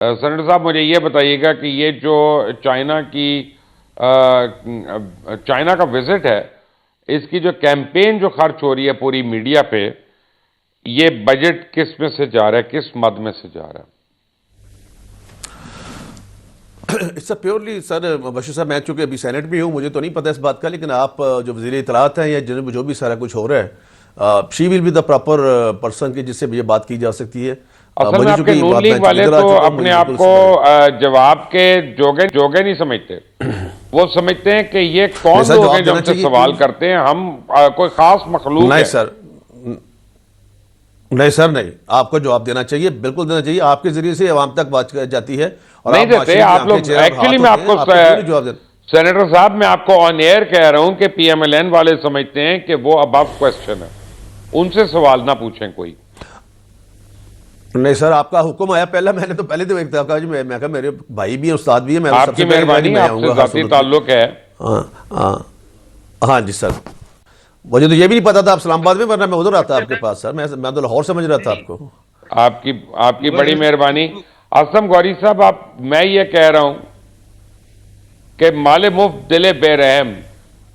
Senator صاحب مجھے یہ بتائیے گا کہ یہ جو چائنا کا وزٹ ہے، اس کی جو کیمپین جو خرچ ہو رہی ہے پوری میڈیا پہ، یہ بجٹ کس میں سے جا رہا ہے، کس مد میں سے جا رہا ہے؟ اس پیورلی سر بشیر صاحب، میں چونکہ ابھی سینٹ بھی ہوں، مجھے تو نہیں پتا اس بات کا، لیکن آپ جو وزیر اطلاعات ہیں یا جو بھی سارا کچھ ہو رہا ہے، she will be the proper person کی جس سے یہ بات کی جا سکتی ہے۔ اصل میں آپ کے نون لیگ والے تو اپنے آپ کو جواب کے جوگے نہیں سمجھتے، وہ سمجھتے ہیں کہ یہ کون لوگ ہیں جو ہم سے سوال کرتے ہیں، ہم کوئی خاص مخلوق ہے۔ نہیں سر، نہیں، آپ کو جواب دینا چاہیے، بالکل دینا چاہیے، آپ کے ذریعے سے عوام تک بات جاتی ہے اور نہیں دیتے آپ لوگ۔ ایکچولی میں آپ کو سینیٹر صاحب، میں آپ کو آن ایئر کہہ رہا ہوں کہ پی ایم ایل این والے سمجھتے ہیں کہ وہ ابو کوسچن ہے، ان سے سوال نہ پوچھیں کوئی۔ نہیں سر، آپ کا حکم آیا پہلا، میں نے تو پہلے تو ایک کہا جی، میں کہا میرے بھائی بھی ہیں، استاد بھی ہیں، میں آپ کی مہربانی، آپ سے ذاتی تعلق ہے۔ ہاں جی سر، مجھے تو یہ بھی نہیں پتا تھا آپ اسلام آباد میں، ورنہ میں ادھر آتا آپ کے پاس سر، میں تو لاہور سمجھ رہا تھا آپ کو۔ آپ کی بڑی مہربانی۔ اسلم غوری صاحب، میں یہ کہہ رہا ہوں کہ مال مفت دل بے رحم،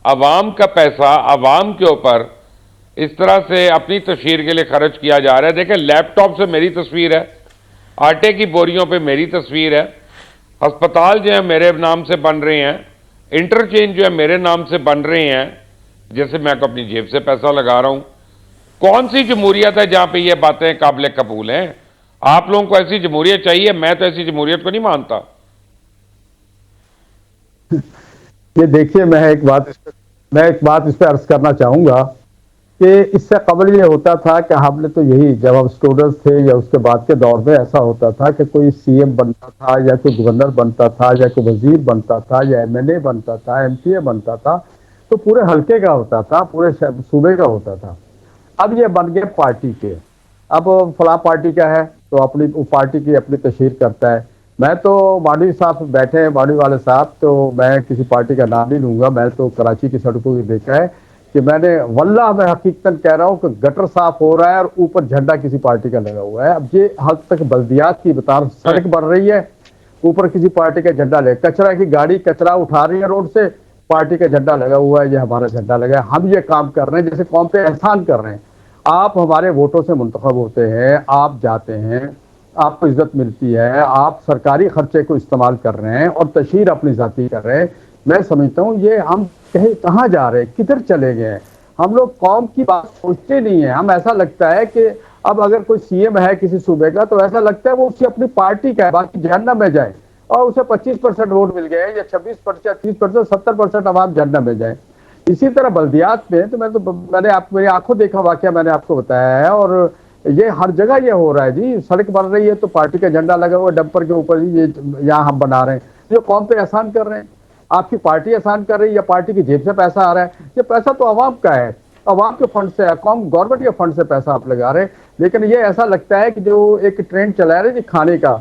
عوام کا پیسہ عوام کے اوپر اس طرح سے اپنی تشہیر کے لیے خرچ کیا جا رہا ہے۔ دیکھیں، لیپ ٹاپ سے میری تصویر ہے، آٹے کی بوریوں پہ میری تصویر ہے، ہسپتال جو ہے میرے نام سے بن رہے ہیں، انٹرچینج جو ہے میرے نام سے بن رہے ہیں، جیسے میں اپنی جیب سے پیسہ لگا رہا ہوں۔ کون سی جمہوریت ہے جہاں پہ یہ باتیں قابل قبول ہیں؟ آپ لوگوں کو ایسی جمہوریت چاہیے، میں تو ایسی جمہوریت کو نہیں مانتا۔ یہ دیکھیے، میں ایک بات اس پہ عرض کرنا چاہوں گا کہ اس سے قبل یہ ہوتا تھا کہ ہم نے تو یہی، جب ہم اسٹوڈنٹس تھے یا اس کے بعد کے دور میں، ایسا ہوتا تھا کہ کوئی سی ایم بنتا تھا یا کوئی گورنر بنتا تھا یا کوئی وزیر بنتا تھا یا ایم ایل اے بنتا تھا، ایم پی اے بنتا تھا، تو پورے حلقے کا ہوتا تھا، پورے صوبے کا ہوتا تھا۔ اب یہ بن گئے پارٹی کے، اب فلاں پارٹی کا ہے تو اپنی پارٹی کی اپنی تشہیر کرتا ہے۔ میں تو مانوی صاحب بیٹھے ہیں، مانوی والے صاحب، تو میں کسی پارٹی کا نام نہیں لوں گا، میں تو کراچی کی سڑکوں کو دیکھا ہے کہ میں نے واللہ میں حقیقتاً کہہ رہا ہوں کہ گٹر صاف ہو رہا ہے اور اوپر جھنڈا کسی پارٹی کا لگا ہوا ہے۔ اب یہ حد تک بلدیات کی بتا، سڑک بن رہی ہے، اوپر کسی پارٹی کا جھنڈا لے، کچرا کی گاڑی کچرا اٹھا رہی ہے روڈ سے، پارٹی کا جھنڈا لگا ہوا ہے، یہ ہمارا جھنڈا لگا ہے۔ ہم یہ کام کر رہے ہیں جیسے قوم پہ احسان کر رہے ہیں۔ آپ ہمارے ووٹوں سے منتخب ہوتے ہیں، آپ جاتے ہیں، آپ کو عزت ملتی ہے، آپ سرکاری خرچے کو استعمال کر رہے ہیں اور تشہیر اپنی ذاتی کر رہے ہیں۔ میں سمجھتا ہوں یہ ہم کہاں جا رہے ہیں، کدھر چلے گئے ہیں؟ ہم لوگ قوم کی بات سوچتے نہیں ہیں۔ ہم ایسا لگتا ہے کہ اب اگر کوئی سی ایم ہے کسی صوبے کا تو ایسا لگتا ہے وہ اسی اپنی پارٹی کا ہے، باقی جہنم میں جائے، اور اسے 25% ووٹ مل گئے یا 26%، 30%، 70% عوام جہنم میں جائے۔ اسی طرح بلدیات میں تو میں نے میری آنکھوں دیکھا واقعہ میں نے آپ کو بتایا ہے، اور یہ ہر جگہ یہ ہو رہا ہے جی۔ سڑک بن رہی ہے تو پارٹی کا جھنڈا لگا ہوا ہے ڈمپر کے اوپر، یہاں ہم بنا رہے ہیں، جو قوم پہ احسان کر رہے ہیں۔ آپ کی پارٹی احسان کر رہی ہے یا پارٹی کی جیب سے پیسہ آ رہا ہے؟ یہ پیسہ تو عوام کا ہے، عوام کے فنڈ سے ہے، گورنمنٹ کے فنڈ سے پیسہ آپ لگا رہے ہیں۔ لیکن یہ ایسا لگتا ہے کہ جو ایک ٹرینڈ چلا رہے جی کھانے کا،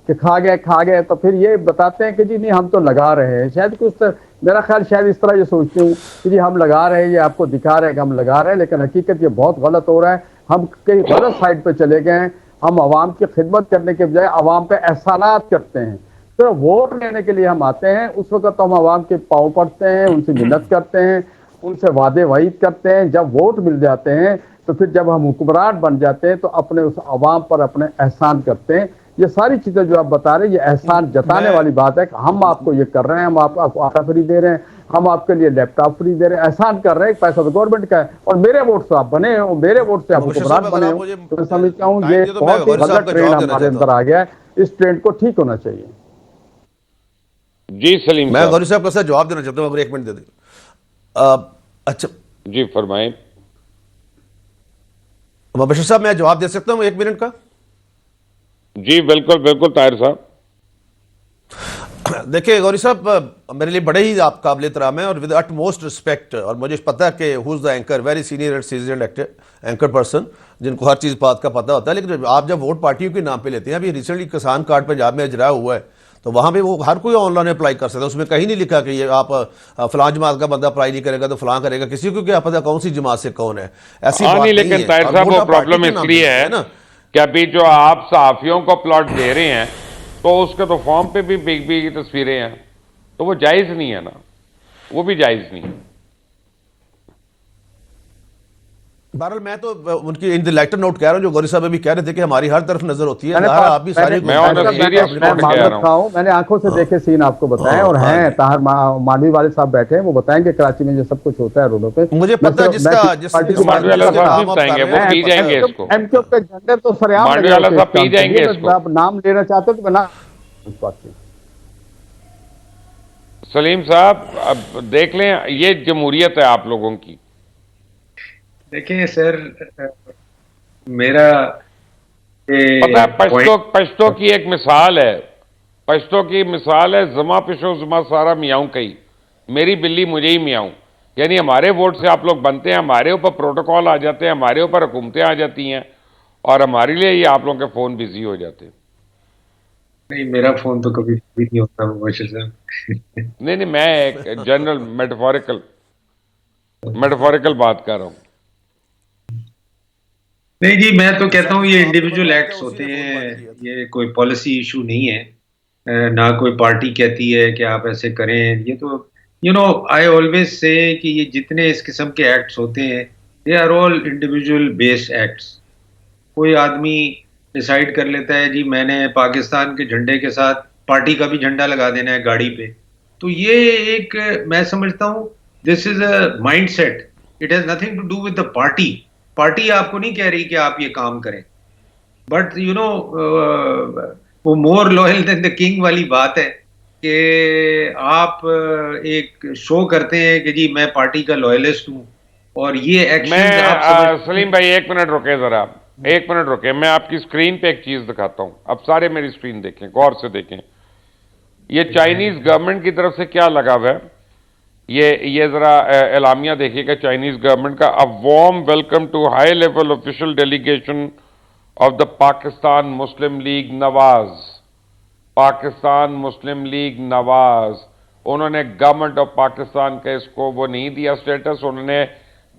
کہ کھا گئے تو پھر یہ بتاتے ہیں کہ جی نہیں ہم تو لگا رہے ہیں۔ شاید کچھ میرا خیال شاید اس طرح یہ سوچتے ہوں کہ جی ہم لگا رہے ہیں، یہ آپ کو دکھا رہے ہیں کہ ہم لگا رہے ہیں، لیکن حقیقت یہ بہت غلط ہو رہا ہے۔ ہم کئی غلط سائڈ پہ چلے گئے ہیں۔ ہم عوام کی خدمت کرنے کے بجائے عوام پہ احسانات کرتے ہیں۔ تو ووٹ لینے کے لیے ہم آتے ہیں، اس وقت تو ہم عوام کے پاؤں پڑتے ہیں، ان سے منت کرتے ہیں، ان سے وعدے وعید کرتے ہیں۔ جب ووٹ مل جاتے ہیں تو پھر جب ہم حکمران بن جاتے ہیں تو اپنے اس عوام پر اپنے احسان کرتے ہیں۔ یہ ساری چیزیں جو آپ بتا رہے ہیں یہ احسان جتانے والی بات ہے کہ ہم آپ کو یہ کر رہے ہیں، ہم آپ کو آٹا فری دے رہے ہیں، ہم آپ کے لیے لیپ ٹاپ فری دے رہے ہیں، احسان کر رہے ہیں۔ پیسہ تو گورنمنٹ کا ہے اور میرے ووٹ سے آپ بنے ہیں اور میرے ووٹ سے آپ حکمران بنے ہو، تو میں سمجھتا ہوں یہ بہت ہی غلط ٹرینڈ ہمارے اندر آ گیا ہے۔ اس ٹرینڈ کو ٹھیک ہونا چاہیے۔ جی سلیم میں غوری صاحب کا ساتھ جواب دینا چاہتا ہوں، اگر ایک منٹ دے دیں۔ اچھا جی فرمائیں۔ بشیر صاحب میں جواب دے سکتا ہوں ایک منٹ کا؟ جی بالکل بالکل طاہر صاحب۔ دیکھیں غوری صاحب، میرے لیے بڑے ہی آپ قابل احترام ہیں اور ود اٹ موسٹ رسپیکٹ، اور مجھے پتا ہے کہ who is the anchor, very senior and seasoned anchor person, جن کو ہر چیز بات کا پتہ ہوتا ہے۔ لیکن آپ جب ووٹ پارٹیوں کے نام پہ لیتے ہیں، ابھی ریسنٹلی کسان کارڈ پنجاب میں اجرا ہوا ہے، تو وہاں پہ وہ ہر کوئی آن لائن اپلائی کر سکتا ہے۔ اس میں کہیں نہیں لکھا کہ یہ آپ فلاں جماعت کا بندہ اپلائی نہیں کرے گا تو فلاں کرے گا، کسی کو کیا پتا کون سی جماعت سے کون ہے، ایسی بات نہیں ہے۔ لیکن طاہر صاحب وہ پرابلم اس لیے ہے کہ ابھی جو آپ صحافیوں کو پلاٹ دے رہے ہیں تو اس کے تو فارم پہ بھی بگ بی کی تصویریں ہیں، تو وہ جائز نہیں ہے نا، وہ بھی جائز نہیں ہے۔ بہرحال میں تو ان کی ان دی لیٹر نوٹ کہہ رہا ہوں جو غوری صاحب ابھی کہہ رہے تھے کہ ہماری ہر طرف نظر ہوتی ہے، میں نے ظاہر آپ بھی ساری میں on a serious میں note کہہ معذرت رہا ہوں۔ خواہ ہوں، میں نے آنکھوں سے دیکھے سین آپ کو بتائیں، اور ہیں طاہر مانوی والے صاحب بیٹھے ہیں، وہ بتائیں کہ کراچی میں جو سب کچھ ہوتا ہے روڈوں پہ، مجھے پتہ ہے مانڈوی والا صاحب بھی بتائیں گے، وہ پی جائیں گے اس کو۔ ایم کیو کے جھنڈے تو سریعام مانڈوی لگے والا ہوتے صاحب پی کام کے جائیں گے لیے، اس کو۔ میں آپ نام لینا چاہتے ہو تو میں نام اس بات کی۔ سلیم صاحب اب دیکھ لیں، یہ جمہوریت ہے آپ لوگوں کی۔ دیکھیں سر، میرا پتہ ہے پشتو کی ایک مثال ہے، پشتو کی مثال ہے زما پشو زما سارا میاؤں کئی، میری بلی مجھے ہی میاؤں، یعنی ہمارے ووٹ سے آپ لوگ بنتے ہیں، ہمارے اوپر پروٹوکول آ جاتے ہیں، ہمارے اوپر حکومتیں آ جاتی ہیں، اور ہمارے لیے یہ آپ لوگوں کے فون بزی ہو جاتے ہیں۔ نہیں، میرا فون تو کبھی بھی نہیں ہوتا مباشر صاحب۔ نہیں میں ایک جنرل میٹافوریکل بات کر رہا ہوں۔ نہیں جی، میں تو کہتا ہوں یہ انڈیویجول ایکٹس ہوتے ہیں، یہ کوئی پالیسی ایشو نہیں ہے، نہ کوئی پارٹی کہتی ہے کہ آپ ایسے کریں۔ یہ تو آئی آلویز سے کہ یہ جتنے اس قسم کے ایکٹس ہوتے ہیں they are all individual based acts. کوئی آدمی ڈیسائیڈ کر لیتا ہے جی میں نے پاکستان کے جھنڈے کے ساتھ پارٹی کا بھی جھنڈا لگا دینا ہے گاڑی پہ، تو یہ ایک میں سمجھتا ہوں this is a mindset, it has nothing to do with the party. Party آپ کو نہیں کہہ رہی کہ آپ یہ کام کریں، بٹ وہ more loyal then the king والی بات ہے کہ آپ ایک شو کرتے ہیں کہ جی میں پارٹی کا لوئلسٹ ہوں، اور یہ ایکشنز آپ میں سلیم بھائی ایک منٹ رکے ذرا، ایک منٹ رکے، میں آپ کی اسکرین پہ ایک چیز دکھاتا ہوں، اب سارے میری اسکرین دیکھیں، غور سے دیکھیں، یہ چائنیز گورنمنٹ کی طرف سے کیا لگا ہوا ہے، یہ ذرا اعلامیہ دیکھیے کہ چائنیز گورنمنٹ کا "A warm welcome to high level official delegation of the Pakistan Muslim League Nawaz". Pakistan Muslim League Nawaz, انہوں نے گورنمنٹ آف پاکستان کا اس کو وہ نہیں دیا سٹیٹس، انہوں نے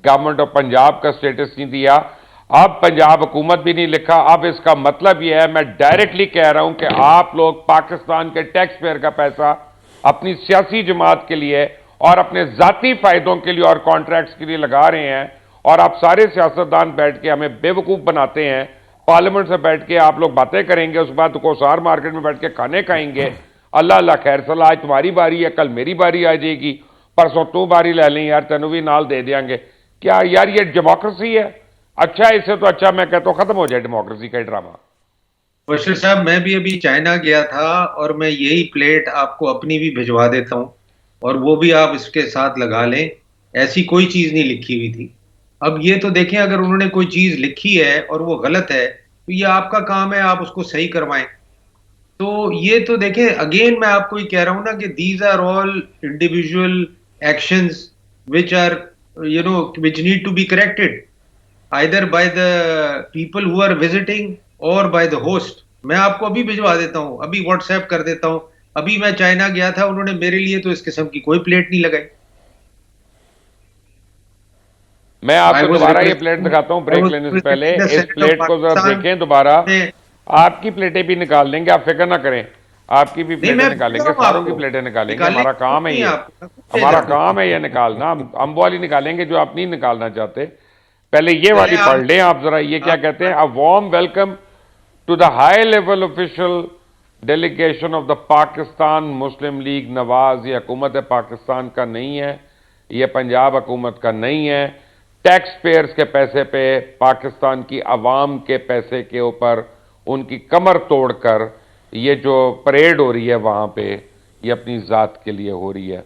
گورنمنٹ آف پنجاب کا سٹیٹس نہیں دیا، اب پنجاب حکومت بھی نہیں لکھا۔ اب اس کا مطلب یہ ہے، میں ڈائریکٹلی کہہ رہا ہوں کہ آپ لوگ پاکستان کے ٹیکس پیئر کا پیسہ اپنی سیاسی جماعت کے لیے اور اپنے ذاتی فائدوں کے لیے اور کانٹریکٹس کے لیے لگا رہے ہیں، اور آپ سارے سیاستدان بیٹھ کے ہمیں بے وقوف بناتے ہیں۔ پارلیمنٹ سے بیٹھ کے آپ لوگ باتیں کریں گے، اس بعد کوسار مارکیٹ میں بیٹھ کے کھانے کھائیں گے، اللہ اللہ خیر صلاح، آج تمہاری باری ہے، کل میری باری آ جائے گی، پرسوں تو باری لے لیں یار، تینوں بھی نال دے دیں گے۔ کیا یار یہ ڈیموکریسی ہے؟ اچھا، اس سے تو اچھا میں کہتا ہوں ختم ہو جائے ڈیموکریسی کا ڈرامہ۔ بشیر صاحب، میں بھی ابھی چائنا گیا تھا، اور میں یہی پلیٹ آپ کو اپنی بھی بھجوا دیتا ہوں، اور وہ بھی آپ اس کے ساتھ لگا لیں، ایسی کوئی چیز نہیں لکھی ہوئی تھی۔ اب یہ تو دیکھیں، اگر انہوں نے کوئی چیز لکھی ہے اور وہ غلط ہے تو یہ آپ کا کام ہے، آپ اس کو صحیح کروائیں۔ تو یہ تو دیکھیں، اگین میں آپ کو یہ کہہ رہا ہوں نا کہ these are all individual actions which are which need to be corrected either by the people who are visiting or by the host۔ میں آپ کو ابھی بھجوا دیتا ہوں، ابھی واٹس ایپ کر دیتا ہوں، ابھی میں چائنا گیا تھا، انہوں نے میرے لیے تو اس قسم کی کوئی پلیٹ نہیں لگائی۔ میں آپ کو دوبارہ یہ پلیٹ دکھاتا ہوں بریک لینے سے پہلے، اس پلیٹ کو ذرا دیکھیں دوبارہ، آپ کی پلیٹیں بھی نکال دیں گے، آپ فکر نہ کریں، آپ کی بھی پلیٹیں نکالیں گے، ساروں کی پلیٹیں نکالیں گے، ہمارا کام ہے یہ، ہمارا کام ہے یہ نکالنا، ہم والی نکالیں گے جو آپ نہیں نکالنا چاہتے۔ پہلے یہ والی پڑھ لیں آپ ذرا، یہ کیا کہتے ہیں، "A warm welcome to the high level official delegation of the Pakistan Muslim League Nawaz". یہ حکومت پاکستان کا نہیں ہے، یہ پنجاب حکومت کا نہیں ہے، ٹیکس پیئرز کے پیسے پہ، پاکستان کی عوام کے پیسے کے اوپر ان کی کمر توڑ کر یہ جو پریڈ ہو رہی ہے وہاں پہ، یہ اپنی ذات کے لیے ہو رہی ہے۔